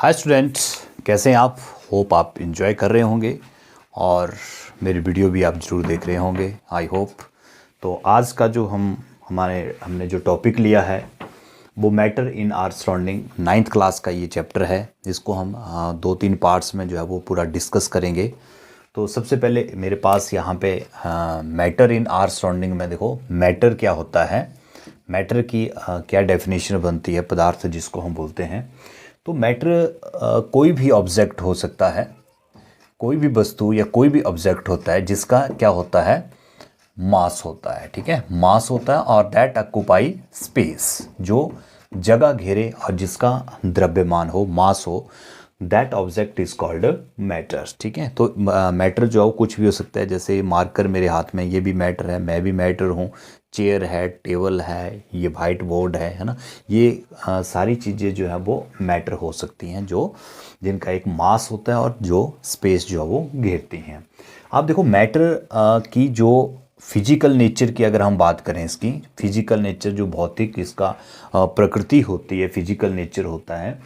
Hi students, कैसे हैं आप। होप आप इंजॉय कर रहे होंगे और मेरी वीडियो भी आप ज़रूर देख रहे होंगे। I hope. तो आज का जो हमने जो टॉपिक लिया है वो matter in our surrounding 9th class का ये चैप्टर है, जिसको हम 2-3 पार्ट्स में जो है वो पूरा डिस्कस करेंगे। तो सबसे पहले मेरे पास यहाँ पे मैटर इन आवर सराउंडिंग में देखो मैटर क्या होता है, मैटर की क्या डेफिनेशन बनती है, पदार्थ जिसको हम बोलते हैं। तो मैटर कोई भी ऑब्जेक्ट हो सकता है, कोई भी वस्तु या कोई भी ऑब्जेक्ट होता है जिसका क्या होता है, मास होता है। ठीक है, मास होता है और दैट ऑक्यूपाई स्पेस, जो जगह घेरे और जिसका द्रव्यमान हो, मास हो, that object is called matter. ठीक है, तो मैटर जो है कुछ भी हो सकता है। जैसे मार्कर मेरे हाथ में, ये भी मैटर है, मैं भी मैटर हूँ। चेयर है, टेबल है, ये वाइट बोर्ड है ना, ये सारी चीज़ें जो है वो मैटर हो सकती हैं, जो जिनका एक मास होता है और जो स्पेस जो है वो घेरती हैं। आप देखो मैटर की जो फिजिकल नेचर की अगर हम बात करें, इसकी फिजिकल नेचर जो भौतिक इसका प्रकृति होती है, फिजिकल नेचर होता है।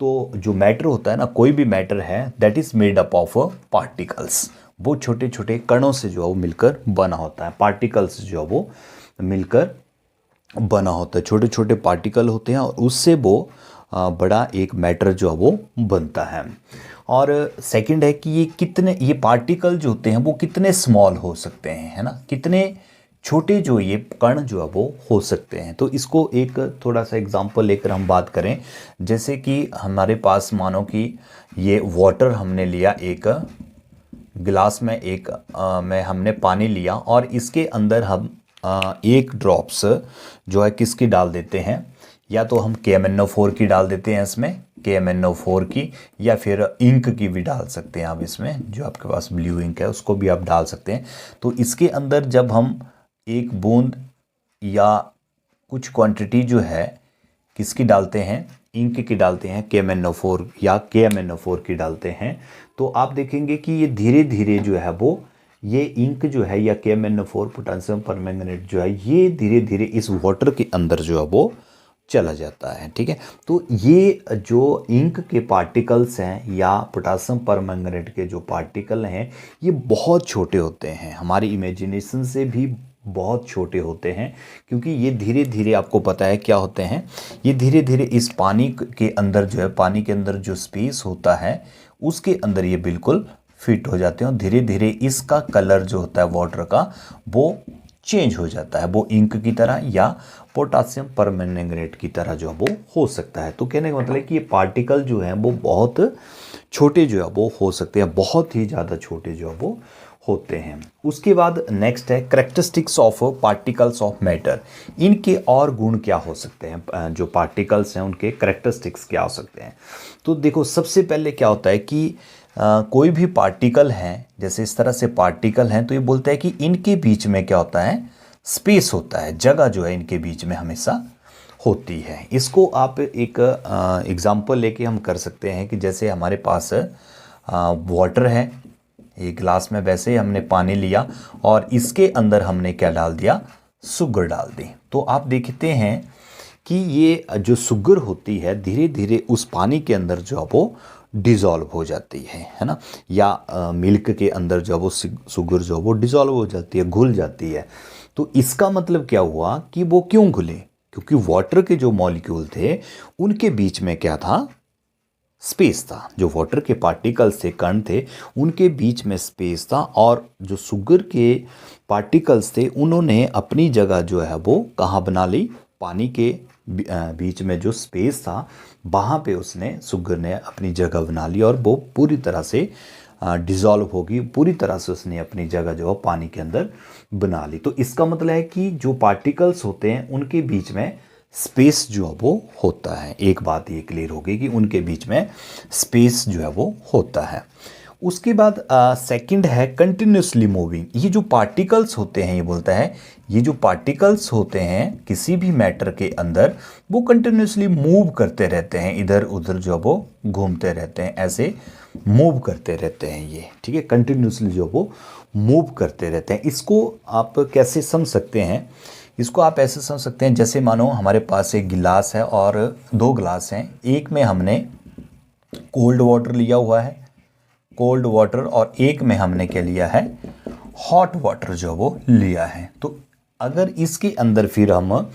तो जो मैटर होता है ना, कोई भी मैटर है that is made up of particles. वो छोटे छोटे कणों से जो है वो मिलकर बना होता है। पार्टिकल्स जो है वो मिलकर बना होता है, छोटे छोटे पार्टिकल होते हैं और उससे वो बड़ा एक मैटर जो है वो बनता है। और सेकंड है कि ये पार्टिकल जो होते हैं वो कितने स्मॉल हो सकते हैं, है ना, कितने छोटे जो ये कण जो है वो हो सकते हैं। तो इसको एक थोड़ा सा एग्जांपल लेकर हम बात करें, जैसे कि हमारे पास मानो कि ये वाटर हमने लिया, एक गिलास में में हमने पानी लिया और इसके अंदर हम एक ड्रॉप्स जो है किसकी डाल देते हैं, या तो हम KMnO4 की डाल देते हैं इसमें, KMnO4 की, या फिर इंक की भी डाल सकते हैं आप इसमें, जो आपके पास ब्लू इंक है उसको भी आप डाल सकते हैं। तो इसके अंदर जब हम एक बूंद या कुछ क्वांटिटी जो है किसकी डालते हैं, इंक की डालते हैं, KMnO4 या KMnO4 की डालते हैं, तो आप देखेंगे कि ये धीरे धीरे जो है वो ये इंक जो है या KMnO4 पोटेशियम परमैंगनेट जो है, ये धीरे धीरे इस वाटर के अंदर जो है वो चला जाता है। ठीक है, तो ये जो इंक के पार्टिकल्स हैं या पोटेशियम परमैंगनेट के जो पार्टिकल हैं, ये बहुत छोटे होते हैं, हमारी इमेजिनेशन से भी बहुत छोटे होते हैं। क्योंकि ये धीरे धीरे, आपको पता है क्या होते हैं, ये धीरे धीरे इस पानी के अंदर जो है, पानी के अंदर जो स्पेस होता है उसके अंदर ये बिल्कुल फिट हो जाते हैं और धीरे धीरे इसका कलर जो होता है वाटर का वो चेंज हो जाता है, वो इंक की तरह या पोटेशियम परमैंगनेट की तरह जो है वो हो सकता है। तो कहने का मतलब है कि ये पार्टिकल जो है वो बहुत छोटे जो है वो हो सकते हैं, बहुत ही ज़्यादा छोटे जो है वो होते हैं। उसके बाद नेक्स्ट है characteristics of particles of matter. इनके और गुण क्या हो सकते हैं, जो पार्टिकल्स हैं उनके कैरेक्टरिस्टिक्स क्या हो सकते हैं। तो देखो सबसे पहले क्या होता है कि कोई भी पार्टिकल हैं, जैसे इस तरह से पार्टिकल हैं, तो ये बोलता है कि इनके बीच में क्या होता है, स्पेस होता है, जगह जो है इनके बीच में हमेशा होती है। इसको आप एक एग्जांपल लेके हम कर सकते हैं कि जैसे हमारे पास वाटर है, एक गिलास में वैसे ही हमने पानी लिया और इसके अंदर हमने क्या डाल दिया, शुगर डाल दी। तो आप देखते हैं कि ये जो शुगर होती है धीरे धीरे उस पानी के अंदर जो है वो डिज़ोल्व हो जाती है ना, या मिल्क के अंदर जो वो शुगर जो वो डिज़ोल्व हो जाती है, घुल जाती है। तो इसका मतलब क्या हुआ कि वो क्यों घुले, क्योंकि वाटर के जो मॉलिक्यूल थे उनके बीच में क्या था, स्पेस था। जो वाटर के पार्टिकल्स थे, कण थे, उनके बीच में स्पेस था और जो शुगर के पार्टिकल्स थे उन्होंने अपनी जगह जो है वो कहाँ बना ली, पानी के बीच में जो स्पेस था वहाँ पे उसने, शुगर ने अपनी जगह बना ली और वो पूरी तरह से डिज़ोल्व होगी, पूरी तरह से उसने अपनी जगह जो है पानी के अंदर बना ली। तो इसका मतलब है कि जो पार्टिकल्स होते हैं उनके बीच में स्पेस जो है वो होता है। एक बात ये क्लियर होगी कि उनके बीच में स्पेस जो है वो होता है। उसके बाद सेकंड है कंटिन्यूसली मूविंग। ये जो पार्टिकल्स होते हैं, ये बोलता है ये जो पार्टिकल्स होते हैं किसी भी मैटर के अंदर, वो कंटिन्यूसली मूव करते रहते हैं, इधर उधर जो वो घूमते रहते हैं, ऐसे मूव करते रहते हैं ये। ठीक है, कंटिन्यूसली जो वो मूव करते रहते हैं। इसको आप कैसे समझ सकते हैं, इसको आप ऐसे समझ सकते हैं जैसे मानो हमारे पास एक गिलास है और 2 गिलास हैं। एक में हमने कोल्ड वाटर लिया हुआ है, कोल्ड वाटर, और एक में हमने क्या लिया है, हॉट वाटर जो वो लिया है। तो अगर इसके अंदर फिर हम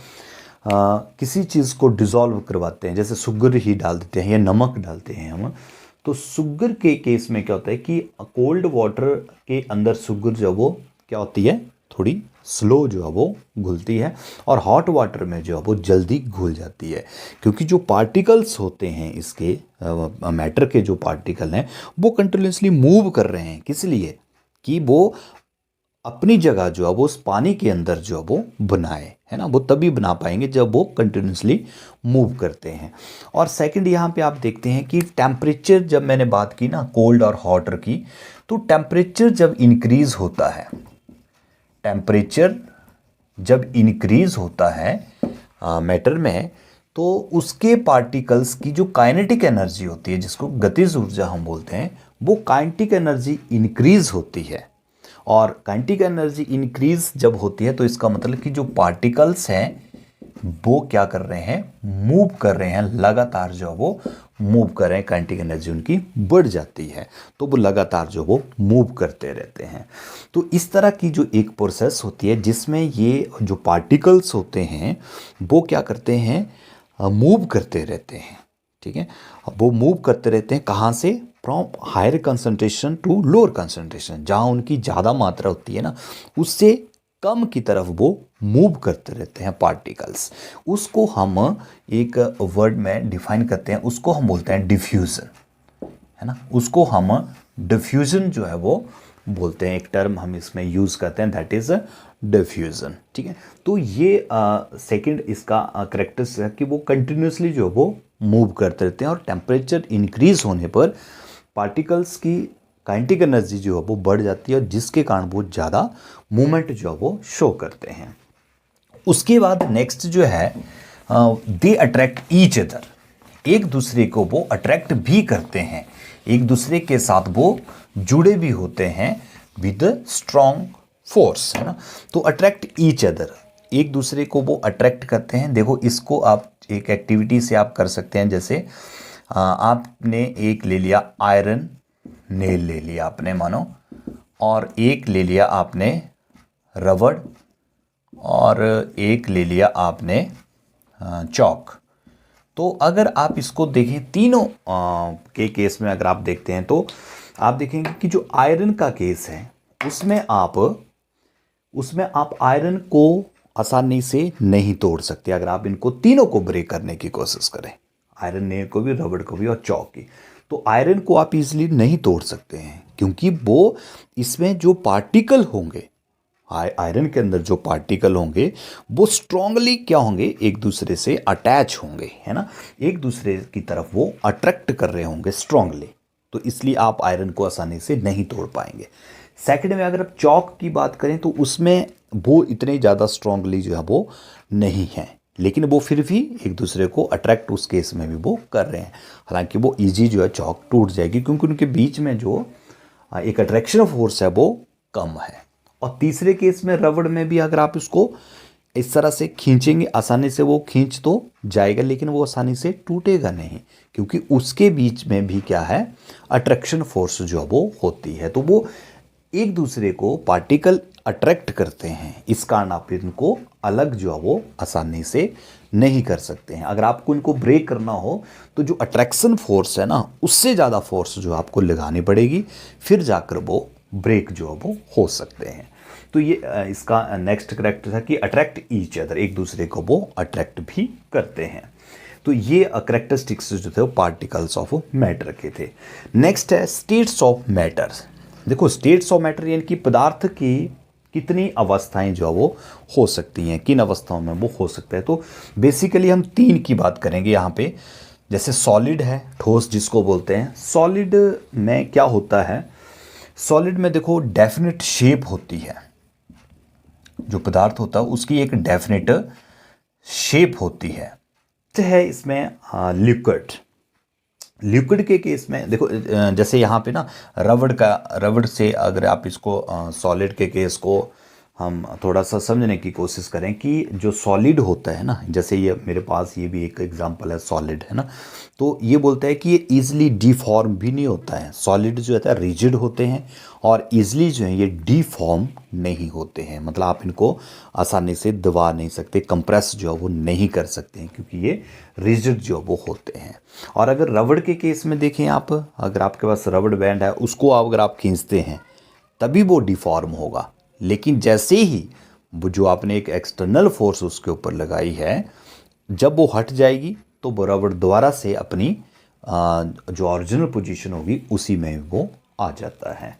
किसी चीज़ को डिज़ोल्व करवाते हैं, जैसे शुगर ही डाल देते हैं या नमक डालते हैं हम, तो शुगर के केस में क्या होता है कि कोल्ड वाटर के अंदर शुगर जो वो क्या होती है, थोड़ी स्लो जो है वो घुलती है, और हॉट वाटर में जो है वो जल्दी घुल जाती है, क्योंकि जो पार्टिकल्स होते हैं इसके मैटर के जो पार्टिकल हैं वो कंटिन्यूसली मूव कर रहे हैं। किस लिए कि वो अपनी जगह जो है वो उस पानी के अंदर जो है वो बनाए, है ना, वो तभी बना पाएंगे जब वो कंटिन्यूसली मूव करते हैं। और सेकंड यहाँ पे आप देखते हैं कि टेम्परेचर, जब मैंने बात की ना कोल्ड और हॉटर की, तो टेम्परेचर जब इंक्रीज होता है, टेम्परेचर जब इंक्रीज होता है मैटर में, तो उसके पार्टिकल्स की जो काइनेटिक एनर्जी होती है, जिसको गतिज ऊर्जा हम बोलते हैं, वो काइनेटिक एनर्जी इंक्रीज होती है। और काइनेटिक एनर्जी इंक्रीज जब होती है तो इसका मतलब कि जो पार्टिकल्स हैं वो क्या कर रहे हैं, मूव कर रहे हैं, लगातार जो वो मूव कर रहे हैं, काइनेटिक एनर्जी उनकी बढ़ जाती है, तो वो लगातार जो वो मूव करते रहते हैं। तो इस तरह की जो एक प्रोसेस होती है जिसमें ये जो पार्टिकल्स होते हैं वो क्या करते हैं, मूव करते रहते हैं, ठीक है। वो मूव करते रहते हैं कहाँ से, from higher concentration to lower concentration, जहाँ उनकी ज़्यादा मात्रा होती है ना, उससे कम की तरफ वो मूव करते रहते हैं पार्टिकल्स। उसको हम एक वर्ड में डिफाइन करते हैं, उसको हम बोलते हैं डिफ्यूज़न, है ना, उसको हम डिफ्यूज़न जो है वो बोलते हैं। एक टर्म हम इसमें यूज़ करते हैं, दैट इज़ डिफ्यूज़न, ठीक है। तो ये सेकंड इसका करेक्टरिस्टिक है कि वो कंटिन्यूसली जो वो मूव करते रहते हैं, और टेम्परेचर इंक्रीज होने पर पार्टिकल्स की काइनेटिक एनर्जी जो है वो बढ़ जाती है, और जिसके कारण वो ज़्यादा मूवमेंट जो है वो शो करते हैं। उसके बाद नेक्स्ट जो है, दे अट्रैक्ट ईच अदर, एक दूसरे को वो अट्रैक्ट भी करते हैं, एक दूसरे के साथ वो जुड़े भी होते हैं विद स्ट्रॉन्ग फोर्स, है ना। तो अट्रैक्ट ईच अदर, एक दूसरे को वो अट्रैक्ट करते हैं। देखो इसको आप एक एक्टिविटी से आप कर सकते हैं, जैसे आपने एक ले लिया आयरन नेल ले लिया आपने मानो, और एक ले लिया आपने रबड़, और एक ले लिया आपने चौक। तो अगर आप इसको देखें तीनों के केस में अगर आप देखते हैं तो आप देखेंगे कि जो आयरन का केस है उसमें आप आयरन को आसानी से नहीं तोड़ सकते अगर आप इनको तीनों को ब्रेक करने की कोशिश करें, आयरन नेल को भी, रबड़ को भी और चौक की। तो आयरन को आप इजीली नहीं तोड़ सकते हैं, क्योंकि वो इसमें जो पार्टिकल होंगे, आयरन के अंदर जो पार्टिकल होंगे वो स्ट्रांगली क्या होंगे, एक दूसरे से अटैच होंगे, है ना, एक दूसरे की तरफ वो अट्रैक्ट कर रहे होंगे स्ट्रांगली। तो इसलिए आप आयरन को आसानी से नहीं तोड़ पाएंगे। सेकंड में अगर आप चौक की बात करें तो उसमें वो इतने ज़्यादा स्ट्रांगली जो है वो नहीं है, लेकिन वो फिर भी एक दूसरे को अट्रैक्ट उस केस में भी वो कर रहे हैं। हालांकि वो इजी जो है चौक टूट जाएगी, क्योंकि उनके बीच में जो एक अट्रैक्शन फोर्स है वो कम है। और तीसरे केस में रबड़ में भी अगर आप इसको इस तरह से खींचेंगे आसानी से वो खींच तो जाएगा, लेकिन वो आसानी से टूटेगा नहीं, क्योंकि उसके बीच में भी क्या है, अट्रैक्शन फोर्स जो वो होती है। तो वो एक दूसरे को पार्टिकल अट्रैक्ट करते हैं, इस कारण आप इनको अलग जो है वो आसानी से नहीं कर सकते हैं। अगर आपको इनको ब्रेक करना हो तो जो अट्रैक्शन फोर्स है ना, उससे ज़्यादा फोर्स जो आपको लगानी पड़ेगी, फिर जाकर वो ब्रेक जो है वो हो सकते हैं। तो ये इसका नेक्स्ट करेक्टर है कि अट्रैक्ट ईच अदर, एक दूसरे को वो अट्रैक्ट भी करते हैं। तो ये करेक्टरिस्टिक्स जो थे वो पार्टिकल्स ऑफ मैटर के थे। नेक्स्ट है स्टेट्स ऑफ मैटर। देखो स्टेट्स ऑफ मैटर यानी कि पदार्थ की कितनी अवस्थाएं जो वो हो सकती हैं, किन अवस्थाओं में वो हो सकता है। तो बेसिकली हम तीन की बात करेंगे यहाँ पे। जैसे सॉलिड है, ठोस जिसको बोलते हैं। सॉलिड में क्या होता है, सॉलिड में देखो डेफिनेट शेप होती है, जो पदार्थ होता है उसकी एक डेफिनेट शेप होती है इसमें लिक्विड। लिक्विड के केस में देखो जैसे यहाँ पे ना रबड़ से अगर आप इसको सॉलिड के केस को हम थोड़ा सा समझने की कोशिश करें कि जो सॉलिड होता है ना, जैसे ये मेरे पास ये भी एक एग्जांपल है सॉलिड, है ना। तो ये बोलता है कि ये ईजिली डिफॉर्म भी नहीं होता है। सॉलिड जो होता है रिजिड होते हैं और ईजिली जो है ये डिफॉर्म नहीं होते हैं, मतलब आप इनको आसानी से दबा नहीं सकते, कंप्रेस जो है वो नहीं कर सकते हैं, क्योंकि ये रिजिड जो वो होते हैं। और अगर रबड़ के केस में देखें आप, अगर आपके पास रबड़ बैंड है, उसको अगर आप खींचते हैं तभी वो डिफॉर्म होगा। लेकिन जैसे ही वो जो आपने एक एक्सटर्नल फोर्स उसके ऊपर लगाई है, जब वो हट जाएगी तो वो रबड़ दोबारा से अपनी जो ओरिजिनल पोजीशन होगी उसी में वो आ जाता है।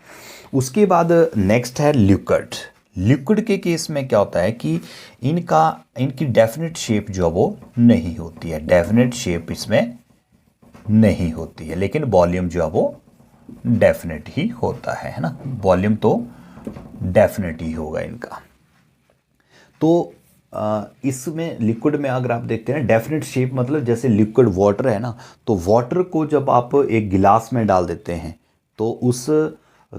उसके बाद नेक्स्ट है लिक्विड। लिक्विड के केस में क्या होता है कि इनकी डेफिनेट शेप जो है वो नहीं होती है, डेफिनेट शेप इसमें नहीं होती है, लेकिन वॉल्यूम जो है वो डेफिनेट ही होता है ना। वॉल्यूम तो डेफिनेट ही होगा इनका। तो इसमें लिक्विड में अगर आप देखते हैं डेफिनेट शेप, मतलब जैसे लिक्विड वाटर है ना, तो वाटर को जब आप एक गिलास में डाल देते हैं तो उस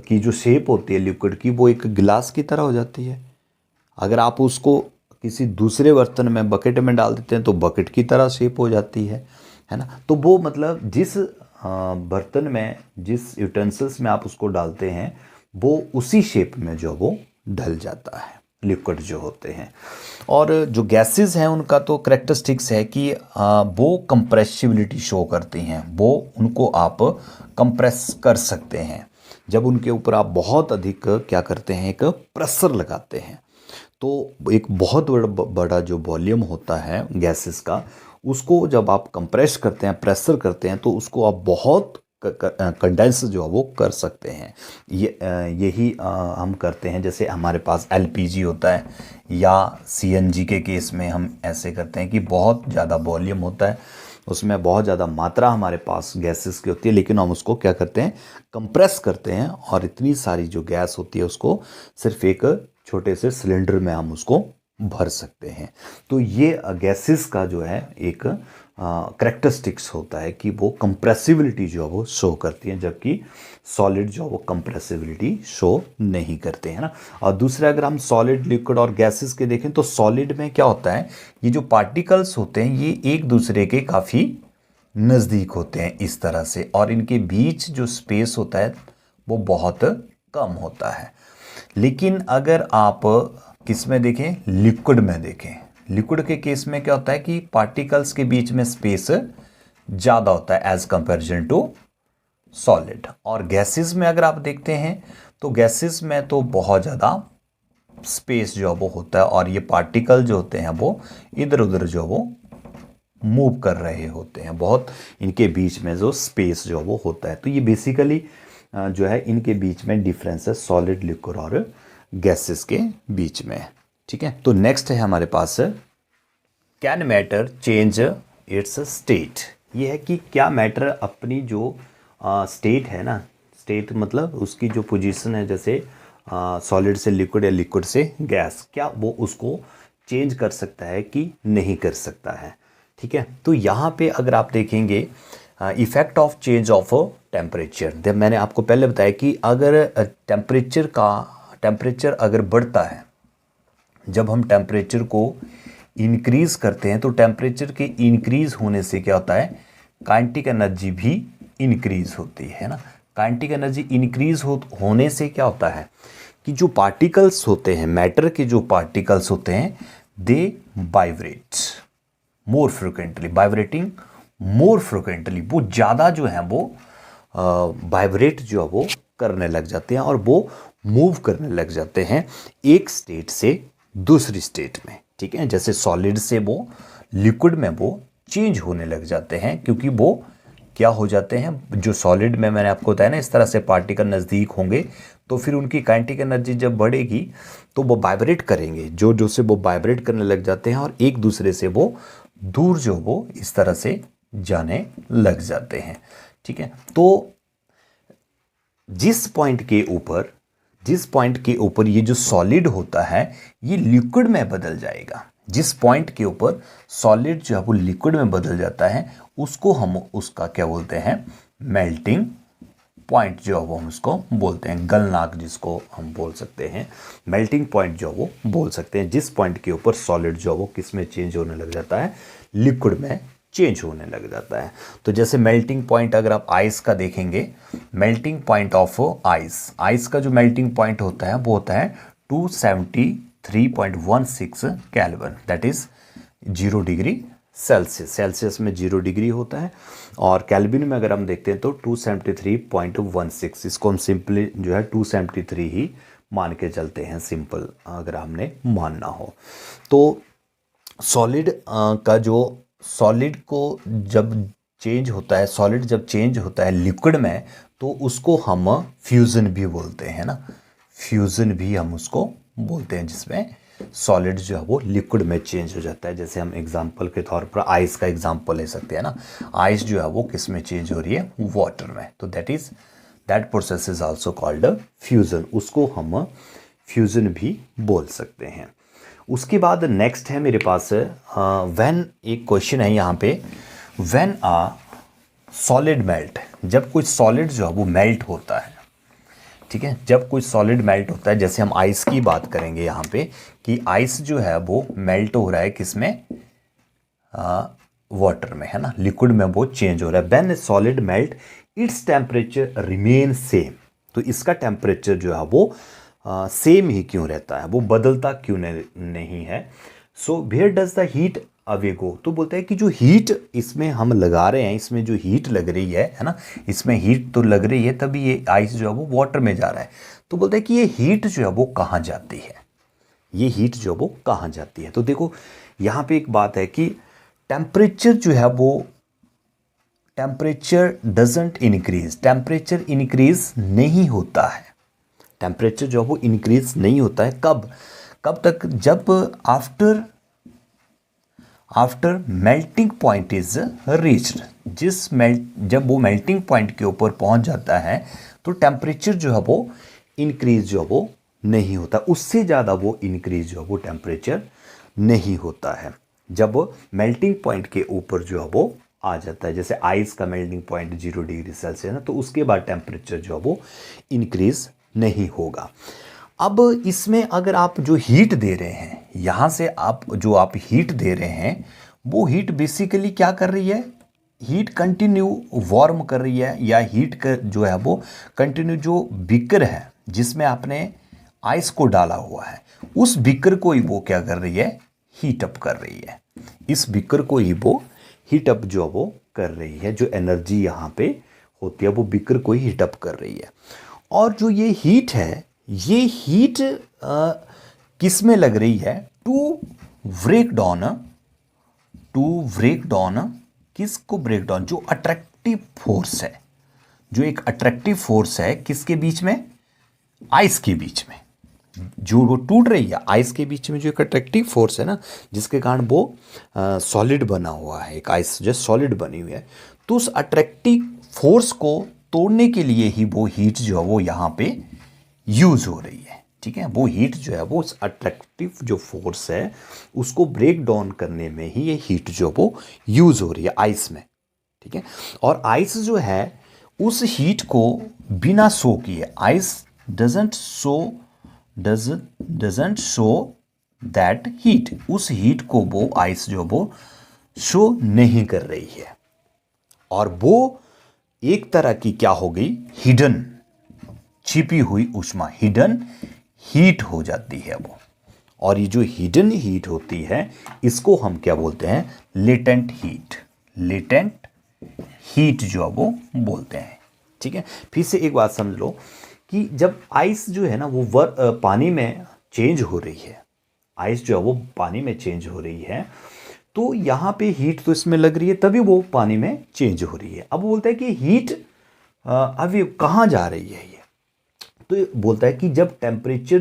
की जो शेप होती है लिक्विड की, वो एक गिलास की तरह हो जाती है। अगर आप उसको किसी दूसरे बर्तन में, बकेट में डाल देते हैं तो बकेट की तरह शेप हो जाती है ना। तो वो मतलब जिस बर्तन में, जिस यूटेंसिल्स में आप उसको डालते हैं, वो उसी शेप में जो वो ढल जाता है, लिक्विड जो होते हैं। और जो गैसेस हैं उनका तो करेक्टरिस्टिक्स है कि वो कंप्रेसिबिलिटी शो करती हैं, वो उनको आप कंप्रेस कर सकते हैं। जब उनके ऊपर आप बहुत अधिक क्या करते हैं, एक प्रेशर लगाते हैं, तो एक बहुत बड़ा जो वॉल्यूम होता है गैसेस का, उसको जब आप कंप्रेस करते हैं, प्रेशर करते हैं, तो उसको आप बहुत कंडेंस जो है वो कर सकते हैं। यही हम करते हैं। जैसे हमारे पास एलपीजी होता है या सीएनजी के केस में हम ऐसे करते हैं कि बहुत ज़्यादा वॉल्यूम होता है, उसमें बहुत ज़्यादा मात्रा हमारे पास गैसेस की होती है, लेकिन हम उसको क्या करते हैं, कंप्रेस करते हैं, और इतनी सारी जो गैस होती है उसको सिर्फ एक छोटे से सिलेंडर में हम उसको भर सकते हैं। तो ये गैसेस का जो है एक करेक्टरिस्टिक्स होता है कि वो कंप्रेसिबिलिटी जो है वो शो करती है, जबकि सॉलिड जो है वो कंप्रेसिबिलिटी शो नहीं करते हैं ना। और दूसरा, अगर हम सॉलिड, लिक्विड और गैसेस के देखें तो सॉलिड में क्या होता है, ये जो पार्टिकल्स होते हैं ये एक दूसरे के काफ़ी नज़दीक होते हैं इस तरह से, और इनके बीच जो स्पेस होता है वो बहुत कम होता है। लेकिन अगर आप किस में देखें, लिक्विड में देखें, लिक्विड के केस में क्या होता है कि पार्टिकल्स के बीच में स्पेस ज़्यादा होता है एज कंपेरिजन टू सॉलिड। और गैसेस में अगर आप देखते हैं तो गैसेस में तो बहुत ज़्यादा स्पेस जो वो होता है, और ये पार्टिकल जो होते हैं वो इधर उधर जो वो मूव कर रहे होते हैं, बहुत इनके बीच में जो स्पेस जो वो होता है। तो ये बेसिकली जो है इनके बीच में डिफरेंस है सॉलिड, लिक्विड और गैसेस के बीच में। ठीक है, तो नेक्स्ट है हमारे पास can matter change its state. ये है कि क्या मैटर अपनी जो स्टेट है ना, स्टेट मतलब उसकी जो पोजीशन है, जैसे सॉलिड से लिक्विड या लिक्विड से गैस, क्या वो उसको चेंज कर सकता है कि नहीं कर सकता है। ठीक है, तो यहाँ पे अगर आप देखेंगे effect of change of temperature, जब मैंने आपको पहले बताया कि अगर टेम्परेचर अगर बढ़ता है, जब हम टेम्परेचर को इंक्रीज करते हैं तो टेम्परेचर के इंक्रीज होने से क्या होता है, काइनेटिक एनर्जी भी इंक्रीज होती है ना। काइनेटिक एनर्जी इंक्रीज होने से क्या होता है कि जो पार्टिकल्स होते हैं, मैटर के जो पार्टिकल्स होते हैं, they vibrate more frequently, vibrating more frequently, वो ज़्यादा जो है वो वाइब्रेट जो है वो करने लग जाते हैं, और वो मूव करने लग जाते हैं एक स्टेट से दूसरी स्टेट में। ठीक है, जैसे सॉलिड से वो लिक्विड में वो चेंज होने लग जाते हैं, क्योंकि वो क्या हो जाते हैं, जो सॉलिड में मैंने आपको बताया ना, इस तरह से पार्टिकल नज़दीक होंगे तो फिर उनकी काइनेटिक एनर्जी जब बढ़ेगी तो वो वाइब्रेट करेंगे, जो से वो वाइब्रेट करने लग जाते हैं, और एक दूसरे से वो दूर जो वो इस तरह से जाने लग जाते हैं। ठीक है, तो जिस पॉइंट के ऊपर ये जो सॉलिड होता है ये लिक्विड में बदल जाएगा, जिस पॉइंट के ऊपर सॉलिड जो है वो लिक्विड में बदल जाता है, उसको हम उसका क्या बोलते हैं, मेल्टिंग पॉइंट जो है वो हम उसको बोलते हैं, गलनांक जिसको हम बोल सकते हैं, मेल्टिंग पॉइंट जो वो बोल सकते हैं, जिस पॉइंट के ऊपर सॉलिड जो वो किस में चेंज होने लग जाता है, लिक्विड में चेंज होने लग जाता है। तो जैसे मेल्टिंग पॉइंट अगर आप आइस का देखेंगे, melting point of ice, ice का जो मेल्टिंग पॉइंट होता है वो होता है 273.16 kelvin, that is 0 degree Celsius. Celsius में 0 डिग्री होता है और केल्विन में अगर हम देखते हैं तो 273.16, इसको हम सिंपली जो है 273 ही मान के चलते हैं, सिंपल अगर हमने मानना हो तो। सॉलिड का जो सॉलिड को जब चेंज होता है, सॉलिड जब चेंज होता है लिक्विड में तो उसको हम फ्यूज़न भी बोलते हैं ना, फ्यूज़न भी हम उसको बोलते हैं, जिसमें सॉलिड जो है वो लिक्विड में चेंज हो जाता है। जैसे हम एग्जांपल के तौर पर आइस का एग्जांपल ले सकते हैं ना, आइस जो है वो किस में चेंज हो रही है, वाटर में, तो that process is also called fusion, उसको हम फ्यूज़न भी बोल सकते हैं। उसके बाद नेक्स्ट है मेरे पास व्हेन, एक क्वेश्चन है यहाँ पे, व्हेन अ सॉलिड मेल्ट, जब कोई सॉलिड जो है वो मेल्ट होता है, ठीक है, जब कोई सॉलिड मेल्ट होता है, जैसे हम आइस की बात करेंगे यहाँ पे कि आइस जो है वो मेल्ट हो रहा है किसमें, वाटर में, है ना, लिक्विड में वो चेंज हो रहा है। When solid melt its temperature remain same, तो इसका टेम्परेचर जो है वो सेम ही क्यों रहता है, वो बदलता क्यों नहीं है। So where does the heat away go, तो बोलता है कि जो हीट इसमें हम लगा रहे हैं, इसमें जो हीट लग रही है ना, इसमें हीट तो लग रही है तभी ये आइस जो है वो वाटर में जा रहा है, तो बोलता है कि ये हीट जो है वो कहाँ जाती है, ये हीट जो है वो कहाँ जाती है। तो देखो यहाँ पे एक बात है कि टेम्परेचर जो है वो, temperature doesn't increase, temperature increase नहीं होता है, टेम्परेचर जो है वो इंक्रीज नहीं होता है, कब तक, जब after melting point is reached, जब वो मेल्टिंग पॉइंट के ऊपर पहुंच जाता है तो टेम्परेचर जो है वो इंक्रीज जो है वो नहीं होता, उससे ज़्यादा वो इंक्रीज जो है वो टेम्परेचर नहीं होता है जब मेल्टिंग पॉइंट के ऊपर जो है वो आ जाता है। जैसे आइस का मेल्टिंग पॉइंट 0 डिग्री सेल्सियस है ना, तो उसके बाद टेम्परेचर जो है वो इंक्रीज नहीं होगा। अब इसमें अगर आप जो हीट दे रहे हैं, यहाँ से आप हीट दे रहे हैं, वो हीट बेसिकली क्या कर रही है, हीट कंटिन्यू वार्म कर रही है, या हीट का जो है वो कंटिन्यू जो बीकर है जिसमें आपने आइस को डाला हुआ है, उस बीकर को ही वो क्या कर रही है, हीट अप कर रही है, इस बीकर को ही वो हीट अप जो वो कर रही है, जो एनर्जी यहाँ पे होती है वो बीकर को ही हीट अप कर रही है। और जो ये हीट है, ये हीट किस में लग रही है, टू ब्रेक डाउन, किसको ब्रेक डाउन, जो अट्रैक्टिव फोर्स है, जो एक अट्रैक्टिव फोर्स है किसके बीच में, आइस के बीच में, जो वो टूट रही है आइस के बीच में, जो एक अट्रैक्टिव फोर्स है ना, जिसके कारण वो सॉलिड बना हुआ है, एक आइस जो सॉलिड बनी हुई है, तो उस अट्रैक्टिव फोर्स को तोड़ने के लिए ही वो हीट जो है वो यहाँ पे यूज हो रही है, ठीक है, वो हीट जो है वो उस अट्रैक्टिव जो फोर्स है उसको ब्रेक डाउन करने में ही ये हीट जो वो यूज हो रही है आइस में, ठीक है। और आइस जो है उस हीट को बिना शो किए, ice doesn't show that heat, उस हीट को वो आइस जो वो शो नहीं कर रही है, और वो एक तरह की क्या हो गई, हिडन, छिपी हुई ऊष्मा, हिडन हीट हो जाती है वो। और ये जो हिडन हीट होती है इसको हम क्या बोलते हैं, लेटेंट हीट जो है वो बोलते हैं, ठीक है। फिर से एक बात समझ लो कि जब आइस जो है ना वो पानी में चेंज हो रही है, आइस जो है वो पानी में चेंज हो रही है, तो यहाँ पे हीट तो इसमें लग रही है तभी वो पानी में चेंज हो रही है। अब बोलता है कि हीट अभी कहाँ जा रही है ये, तो बोलता है कि जब टेम्परेचर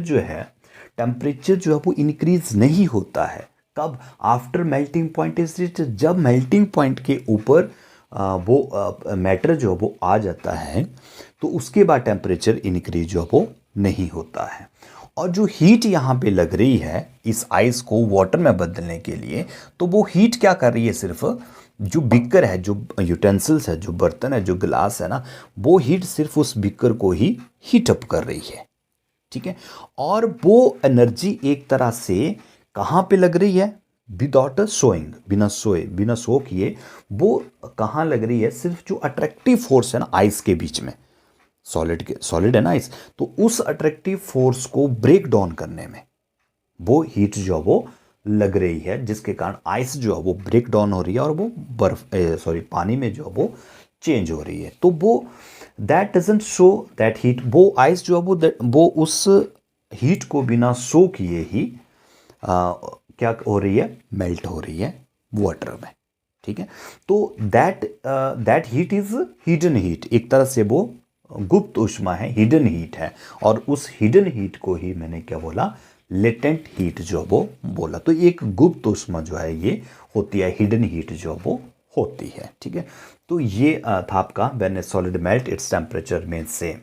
जो है वो इंक्रीज नहीं होता है, कब, after melting point is reached, जब मेल्टिंग पॉइंट के ऊपर वो मैटर जो वो आ जाता है तो उसके बाद टेम्परेचर इंक्रीज जो वो नहीं होता है। और जो हीट यहाँ पे लग रही है इस आइस को वाटर में बदलने के लिए, तो वो हीट क्या कर रही है, सिर्फ जो बीकर है, जो यूटेंसिल्स है, जो बर्तन है, जो गिलास है ना, वो हीट सिर्फ उस बीकर को ही हीट अप कर रही है, ठीक है। और वो एनर्जी एक तरह से कहाँ पे लग रही है, विदाउट सोइंग, बिना सो किए वो कहाँ लग रही है, सिर्फ जो अट्रैक्टिव फोर्स है ना आइस के बीच में, सॉलिड है ना आइस, तो उस अट्रैक्टिव फोर्स को ब्रेक डाउन करने में वो हीट जो है वो लग रही है, जिसके कारण आइस जो है वो ब्रेक डाउन हो रही है और वो पानी में जो है वो चेंज हो रही है। तो वो that doesn't show that heat, वो आइस जो है वो उस हीट को बिना शो किए ही क्या हो रही है, मेल्ट हो रही है वाटर में, ठीक है। तो that heat is hidden heat, एक तरह से वो गुप्त ऊष्मा है, हिडन हीट है, और उस हिडन हीट को ही मैंने क्या बोला, लेटेंट हीट जो वो बोला। तो एक गुप्त ऊष्मा जो है ये होती है, हिडन हीट जो वो होती है, ठीक है। तो ये था आपका when a solid melt its temperature remains same.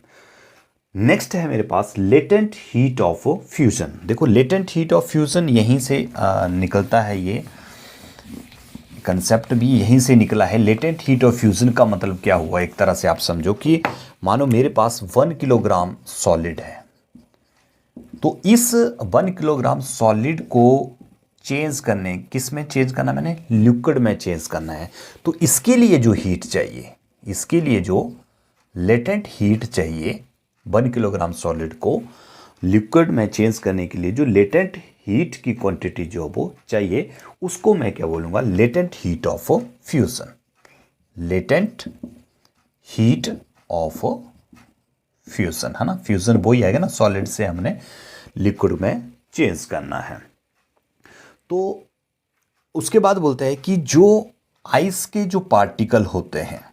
Next है मेरे पास लेटेंट हीट ऑफ फ्यूजन। देखो लेटेंट हीट ऑफ फ्यूजन यहीं से निकलता है, ये कंसेप्ट भी यहीं से निकला है। लेटेंट हीट ऑफ फ्यूजन का मतलब क्या हुआ, एक तरह से आप समझो कि मानो मेरे पास 1 किलोग्राम सॉलिड है, तो इस 1 किलोग्राम सॉलिड को चेंज करने, किस में चेंज करना, मैंने लिक्विड में चेंज करना है। तो इसके लिए जो हीट चाहिए, इसके लिए जो लेटेंट हीट चाहिए 1 किलोग्राम सॉलिड को लिक्विड में चेंज करने के लिए, जो लेटेंट हीट की क्वांटिटी जो वो चाहिए, उसको मैं क्या बोलूँगा, latent heat of fusion. Latent heat of fusion, है ना, फ्यूजन वही आएगा ना, सॉलिड से हमने लिक्विड में चेंज करना है। तो उसके बाद बोलते हैं कि जो आइस के जो पार्टिकल होते हैं,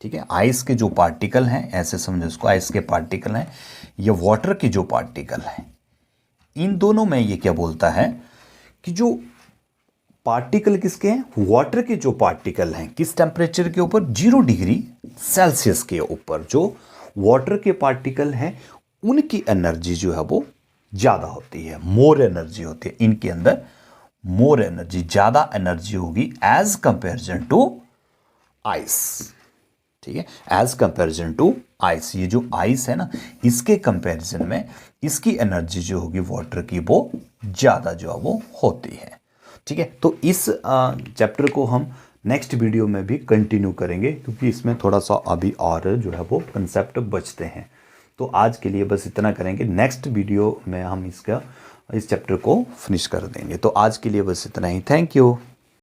ठीक है, आइस के जो पार्टिकल हैं, ऐसे समझो इसको, आइस के पार्टिकल हैं या वाटर के जो पार्टिकल हैं, इन दोनों में ये क्या बोलता है कि जो पार्टिकल किसके हैं, वाटर के जो पार्टिकल हैं, किस टेम्परेचर के ऊपर, 0 डिग्री सेल्सियस के ऊपर जो वाटर के पार्टिकल हैं, उनकी एनर्जी जो है वो ज़्यादा होती है, मोर एनर्जी होती है, इनके अंदर मोर एनर्जी, ज़्यादा एनर्जी होगी एज कंपेरिजन टू आइस, ठीक है, एज कंपेरिजन टू आइस। ये जो आइस है ना, इसके कंपेरिजन में इसकी एनर्जी जो होगी वाटर की वो ज़्यादा जो है वो होती है, ठीक है। तो इस चैप्टर को हम नेक्स्ट वीडियो में भी कंटिन्यू करेंगे, क्योंकि इसमें थोड़ा सा अभी और जो है वो कंसेप्ट बचते हैं। तो आज के लिए बस इतना करेंगे, नेक्स्ट वीडियो में हम इस चैप्टर को फिनिश कर देंगे। तो आज के लिए बस इतना ही, थैंक यू।